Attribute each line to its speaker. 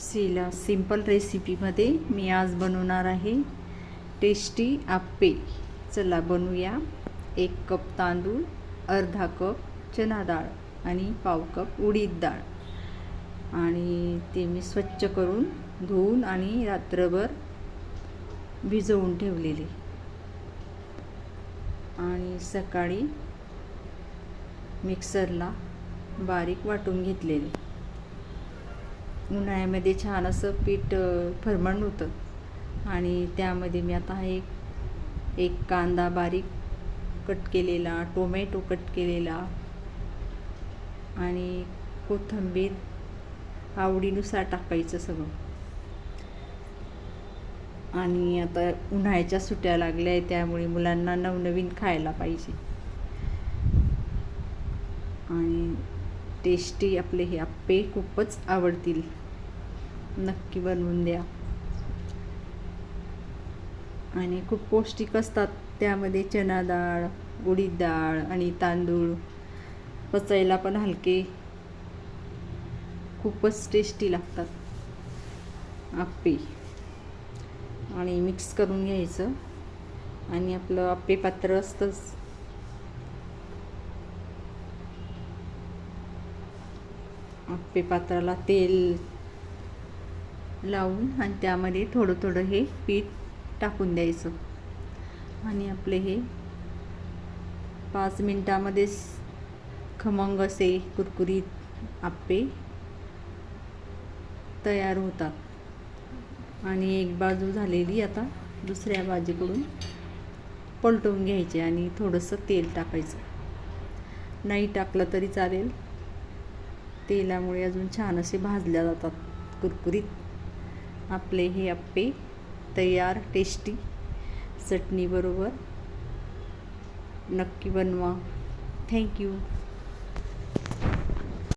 Speaker 1: Simple रेसिपीमध्ये मी आज बनवणार आहे टेस्टी आप्पे। चला बनवूया। 1 कप तांदूळ, अर्धा कप चना डाळ आणि पाव कप उडीद डाळ, आणि ते मी स्वच्छ करून धुवून आणि रात्रभर भिजवून ठेवलेले, आणि सकाळी मिक्सरला बारीक वाटून घेतलेले। उन्हाळ्यामध्ये छान असं पीठ फर्मंट होतं, आणि त्यामध्ये मी आता एक कांदा बारीक कट केलेला, टोमॅटो कट केलेला आणि कोथिंबीर आवडीनुसार टाकायचं सगळं। आणि आता उन्हाळ्याच्या सुट्ट्या लागल्या आहेत, त्यामुळे मुलांना नवनवीन खायला पाहिजे, आणि टेस्टी आपले हे आप्पे खूपच आवडतील। नक्की बनवून द्या, आणि खूप पौष्टिक असतात। त्यामध्ये चना डाळ, उडीद डाळ आणि तांदूळ, पचायला पण हलके, खूपच टेस्टी लागतात आप्पे। आणि मिक्स करून घ्यायचं, आणि आपलं आप्पे पात्र असतंच, आप्पे पात्राला तेल लावून आणि त्यामध्ये थोडं थोडं हे पीठ टाकून द्यायचं, आणि आपले हे 5 मिनिटांमध्येच खमंग असे कुरकुरीत आप्पे तयार होतात। आणि एक बाजू झालेली, आता दुसऱ्या बाजूकडून पलटवून घ्यायचे आणि थोडंसं तेल टाकायचं। नाही टाकलं तरी चालेल, तेलामुळे अजून छान असे भाजल्या जातात कुरकुरीत। आपले हे आप्पे तयार, टेस्टी चटणी बरोबर। नक्की बनवा। थँक्यू।